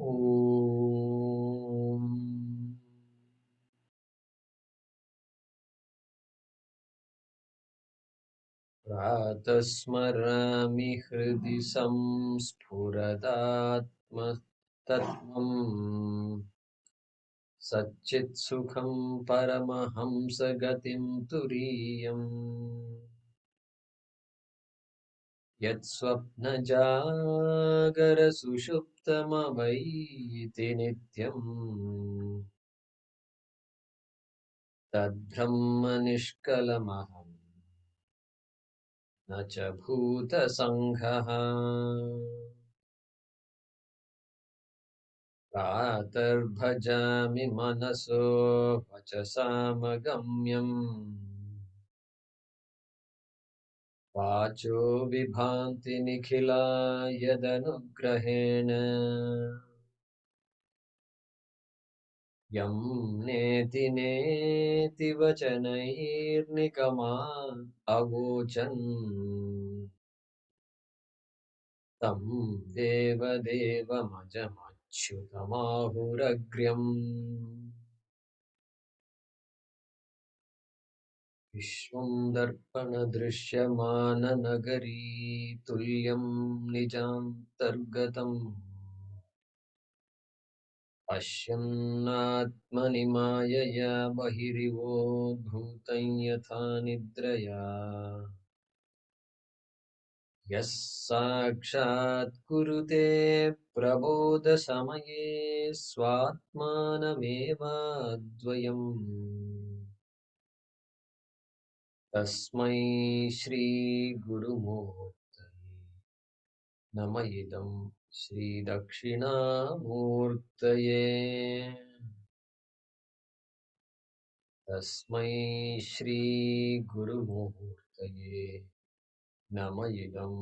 ॐ प्रातः स्मरामि हृदि संस्फुरदात्मतत्त्वम् सच्चित्सुखं परमहंसगतिं तुरीयम् यत्स्वप्नजागरसुषुप्तमवैति नित्यम् तद्ब्रह्म निष्कलमहम् न च भूतसङ्घः प्रातर्भजामि मनसो वचसामगम्यम् वाचो विभान्ति निखिला यदनुग्रहेण यं नेति नेति वचनैर्निगमा अवोचन् तं देवदेवमजमच्युतमाहुरग्र्यम् विश्वं दर्पणदृश्यमाननगरी तुल्यं निजान्तर्गतम् पश्यन्नात्मनि मायया बहिरिवोद्भूतं यथा निद्रया यः साक्षात् कुरुते प्रबोधसमये स्वात्मानमेवाद्वयम् तस्मै श्रीगुरुमूर्तये नम इदं श्रीदक्षिणामूर्तये तस्मै श्रीगुरुमूर्तये नम इदं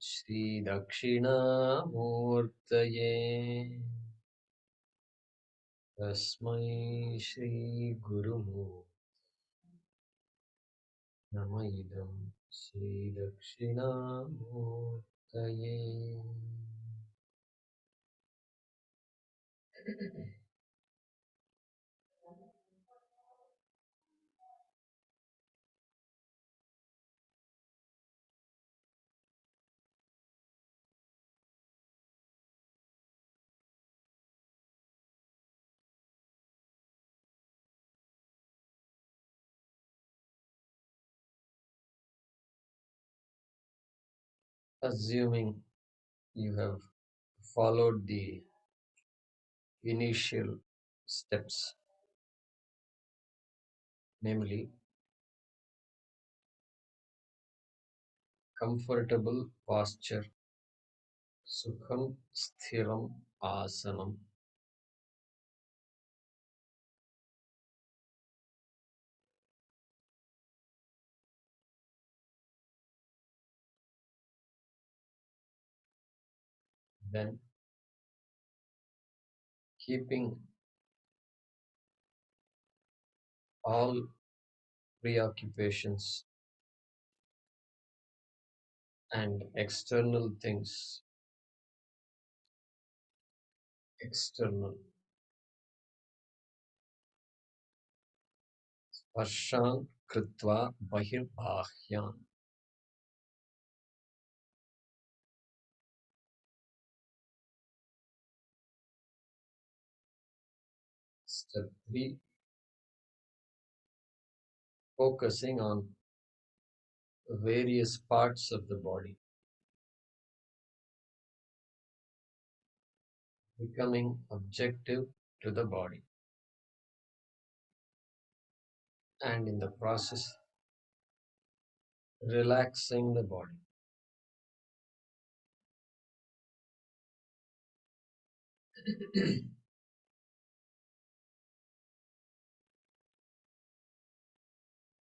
श्रीदक्षिणामूर्तये तस्मै श्रीगुरुमूर्तये नम इदं श्रीदक्षिणामूर्तये. Assuming you have followed the initial steps, namely comfortable posture, sukham sthiram asanam. Then keeping all preoccupations and external things external. Sparshan kritva bahirbahyan. Step 3, focusing on various parts of the body, becoming objective to the body, and in the process, relaxing the body.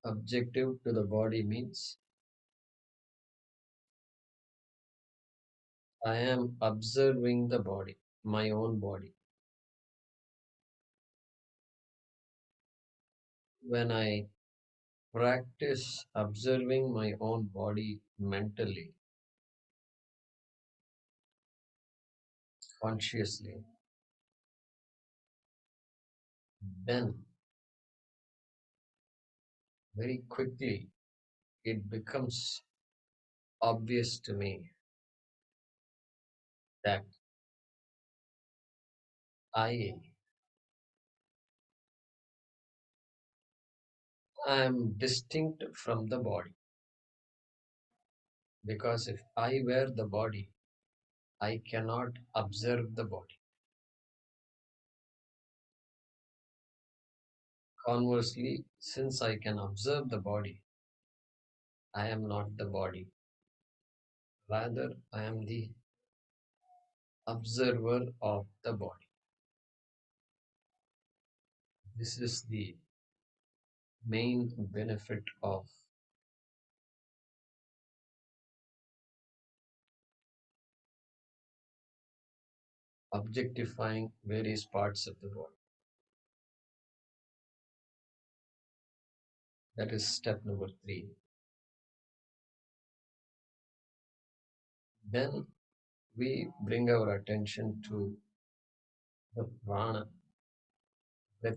Objective to the body means I am observing the body, my own body. When I practice observing my own body mentally, consciously, then very quickly it becomes obvious to me that I am distinct from the body. Because if I were the body, I cannot observe the body. Conversely, since I can observe the body, I am not the body. Rather, I am the observer of the body. This is the main benefit of objectifying various parts of the body. That is step number three. Then we bring our attention to the prana, breath.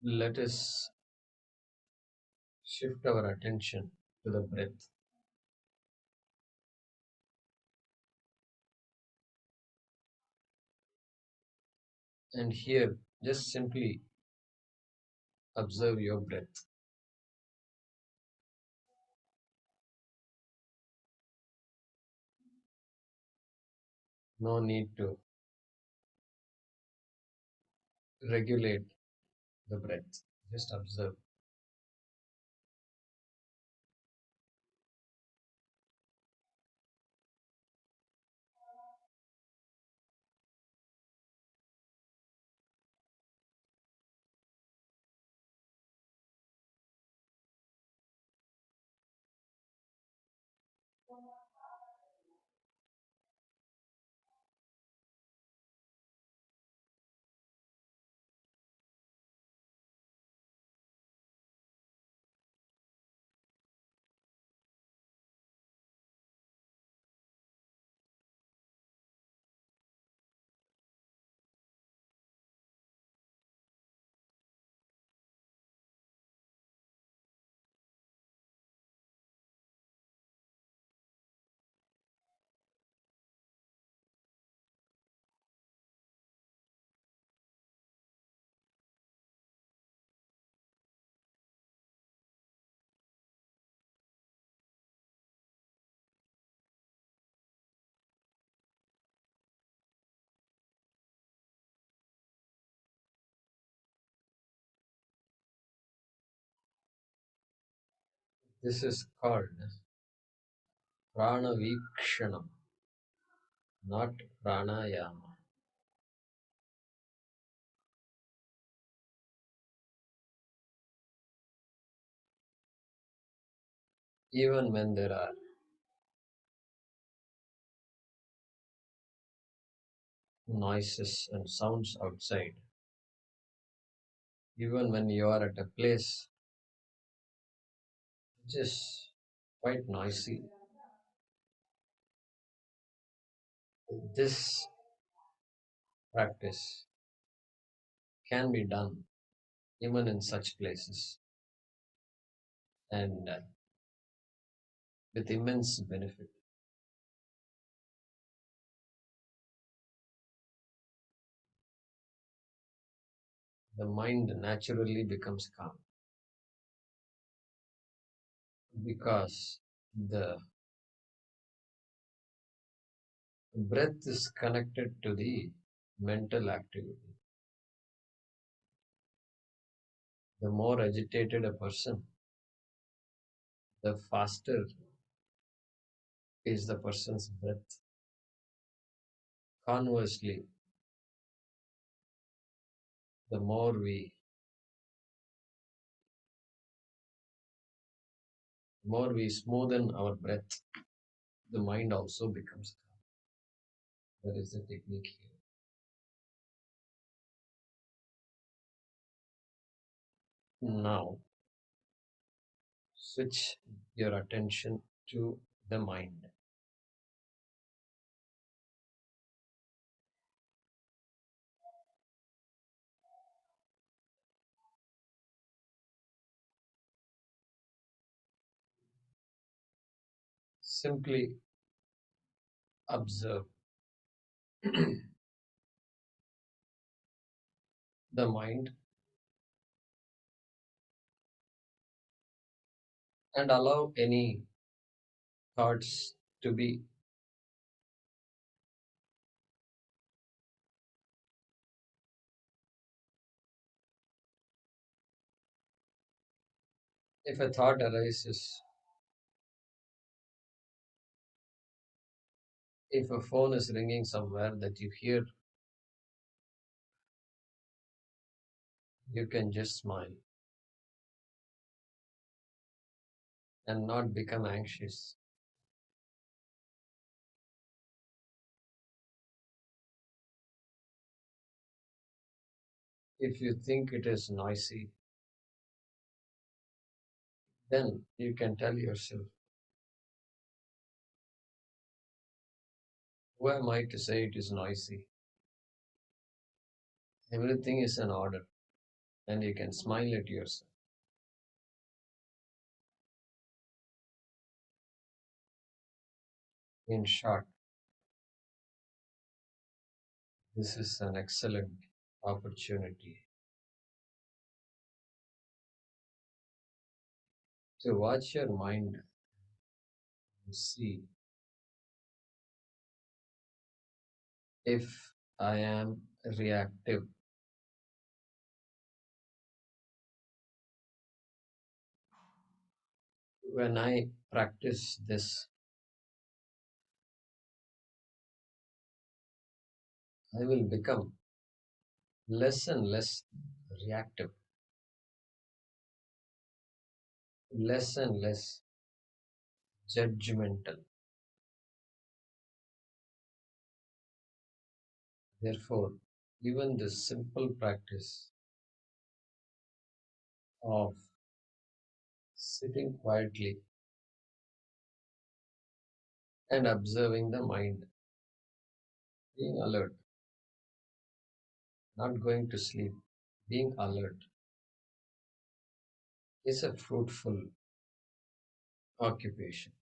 Let us shift our attention to the breath. And here, just simply observe your breath. No need to regulate the breath. Just observe. This is called prana vikshanam, not pranayama. Even when there are noises and sounds outside, even when you are at a place which is quite noisy, this practice can be done even in such places and with immense benefit. The mind naturally becomes calm because the breath is connected to the mental activity. The more agitated a person, the faster is the person's breath. Conversely, the more we smoothen our breath, the mind also becomes calm. That is the technique here. Now, switch your attention to the mind. Simply observe the mind and allow any thoughts to be. If a thought arises, if a phone is ringing somewhere that you hear, you can just smile and not become anxious. If you think it is noisy, then you can tell yourself, who am I to say it is noisy? Everything is in order, and you can smile at yourself. In short, this is an excellent opportunity to watch your mind and see if I am reactive. When I practice this, I will become less and less reactive, less and less judgmental. Therefore, even the simple practice of sitting quietly and observing the mind, being alert, not going to sleep, being alert is a fruitful occupation.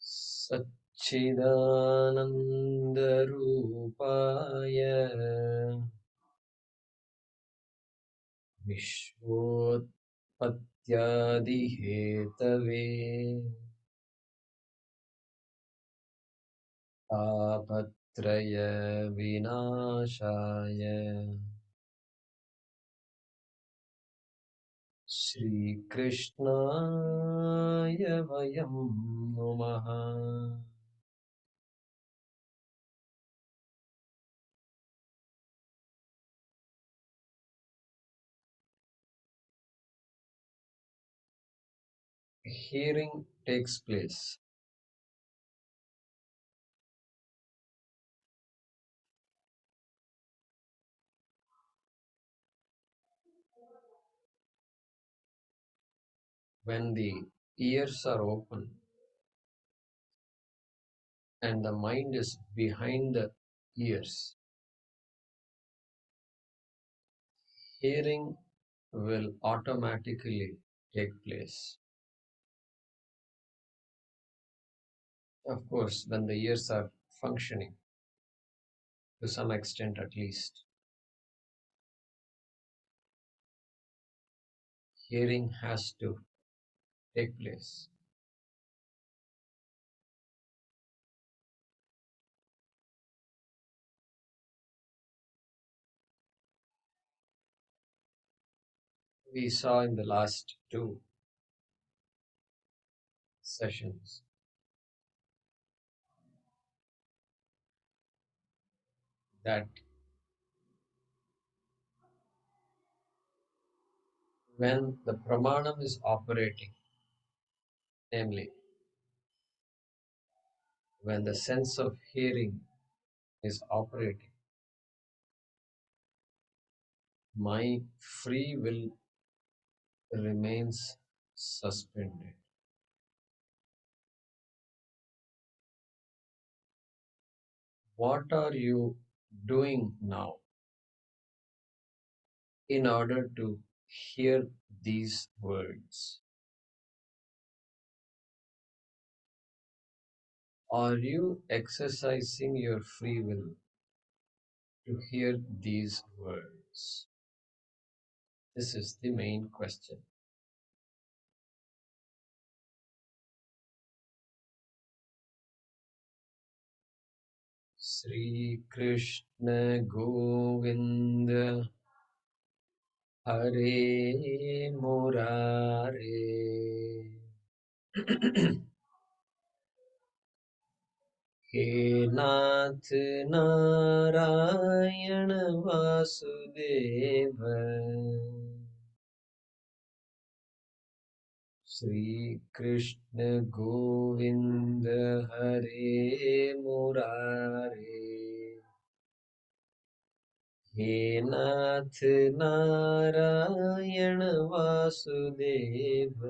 Satchidanandarupaya Vishvoत्पत्त्यादिहेतवे तापत्रयविनाशाय श्रीकृष्णाय वयं नुमः. Hearing takes place when the ears are open and the mind is behind the ears. Hearing will automatically take place. Of course, when the ears are functioning to some extent at least, hearing has to take place. We saw in the last two sessions that when the pramanam is operating, namely when the sense of hearing is operating, My free will remains suspended. What are you doing now in order to hear these words? Are you exercising your free will to hear these words? This is the main question. Sri Krishna Govinda Hare Murare. हे नाथ नारायण वासुदेव श्री कृष्ण गोविंद हरे मुरारे हे नाथ Narayan Vasudev.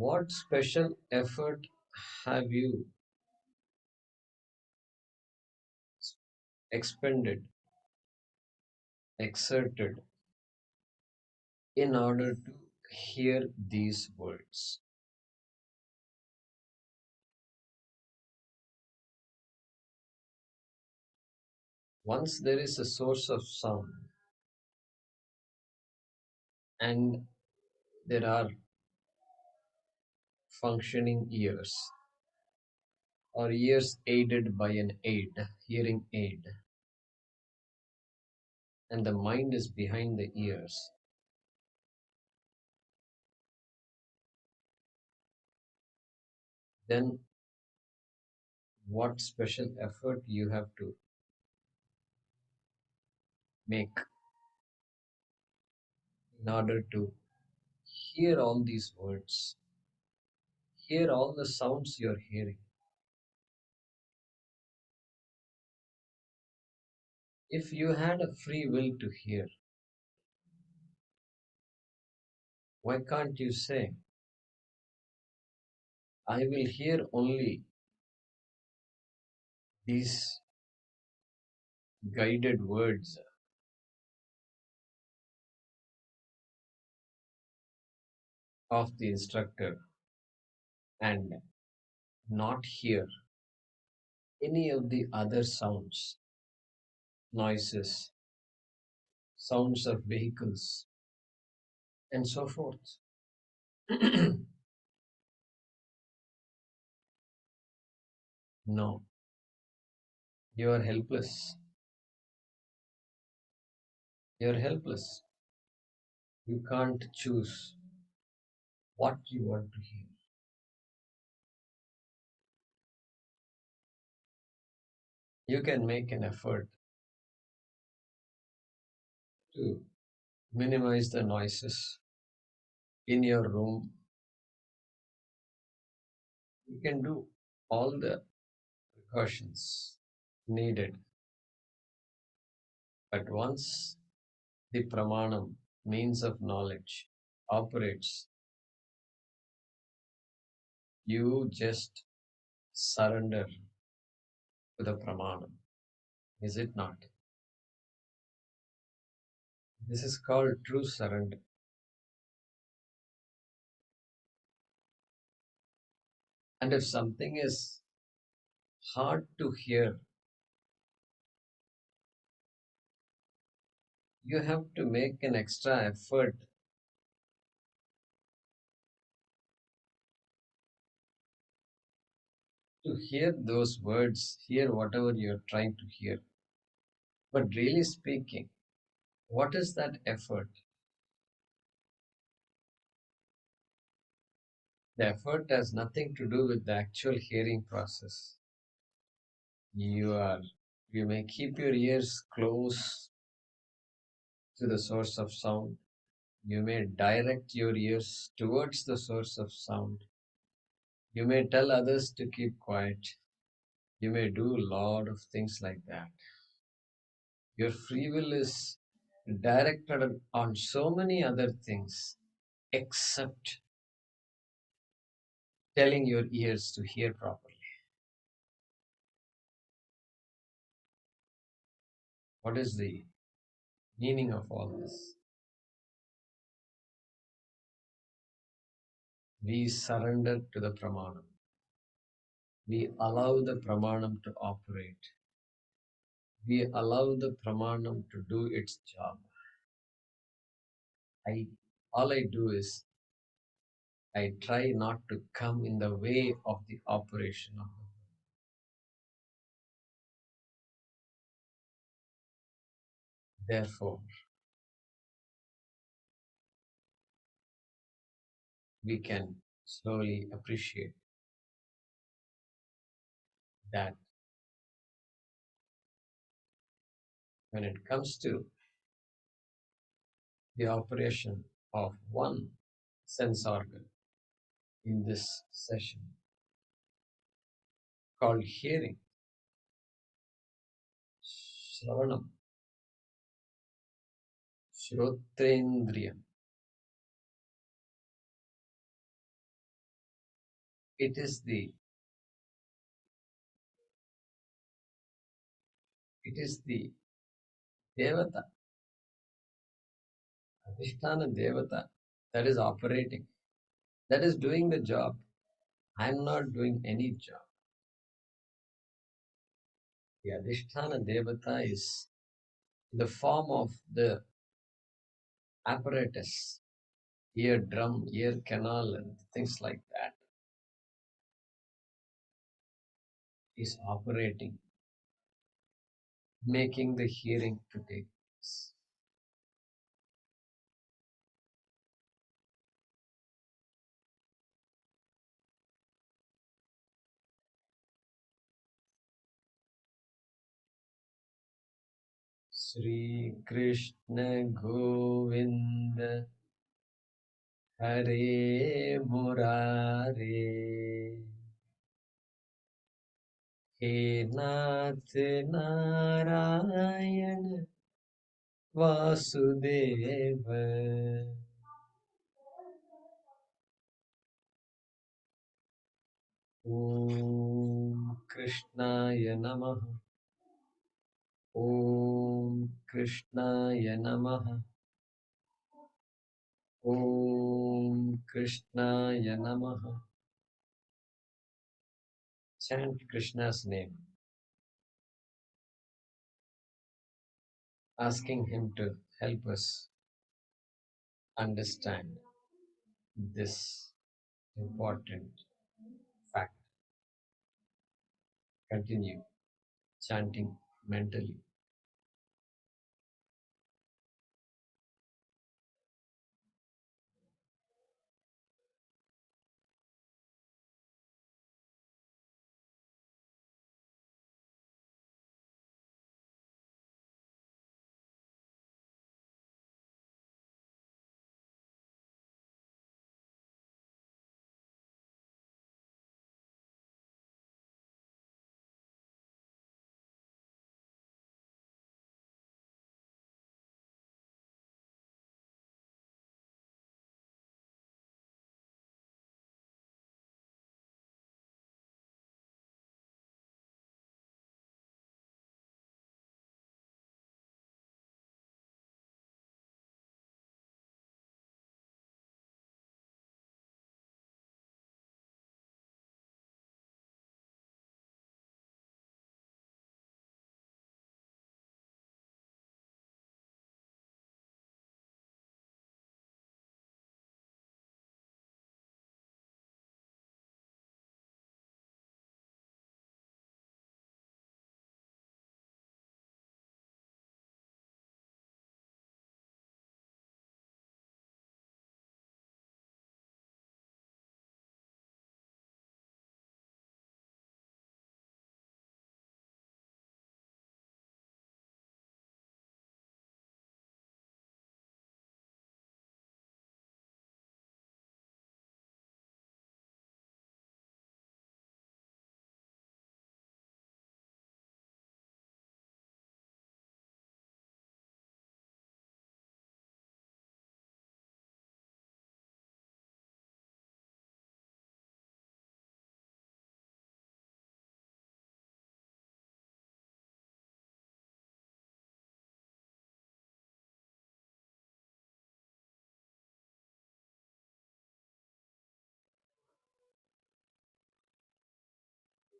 What special effort have you expended, exerted in order to hear these words? Once there is a source of sound and there are functioning ears or ears aided by an aid, hearing aid, and the mind is behind the ears, then what special effort you have to make in order to hear all these words, hear all the sounds you're hearing. If you had a free will to hear, why can't you say, I will hear only these guided words of the instructor and not hear any of the other sounds, noises, sounds of vehicles, and so forth? No, you are helpless. You're helpless. You can't choose what you want to hear. You can make an effort to minimize the noises in your room. You can do all the precautions needed. But once the pramanam, means of knowledge, operates, you just surrender to the pramanam. Is it not? This is called true surrender. And if something is hard to hear, you have to make an extra effort to hear those words, hear whatever you're trying to hear. But really speaking, what is that effort? The effort has nothing to do with the actual hearing process. You are you may keep your ears close to the source of sound. You may direct your ears towards the source of sound. You may tell others to keep quiet. You may do a lot of things like that. Your free will is directed on so many other things except telling your ears to hear properly. What is the meaning of all this? We surrender to the pramanam. We allow the pramanam to operate. We allow the pramanam to do its job. I all I do is I try not to come in the way of the operation of the. Therefore, we can slowly appreciate that when it comes to the operation of one sense organ in this session called hearing, Shravanam, Shrotrendriyam, it is the it is the Devata, Adhisthana Devata that is operating, that is doing the job. I'm not doing any job. The Adhisthana Devata is in the form of the apparatus, ear drum, ear canal, and things like that, is operating, making the hearing to take place. Sri Krishna Govinda Hare Murare He Nath Narayana Vasudeva Om Krishnaya Namaha Om Krishnaya Namaha Om Krishnaya Namaha. Chant Krishna's name, asking him to help us understand this important fact. Continue chanting mentally.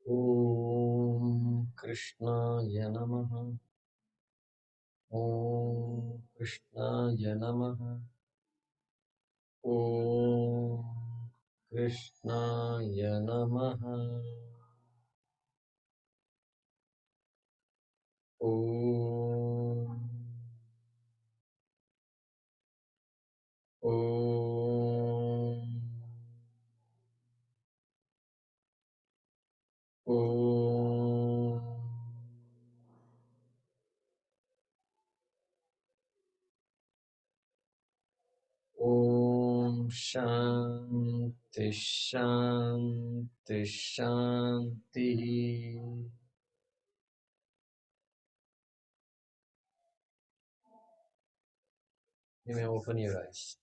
ॐ कृष्णाय नमः। ॐ कृष्णाय नमः। ॐ कृष्णाय नमः। ॐ ॐ ॐ ॐ शान्ति शान्ति शान्तिः। You may open your eyes.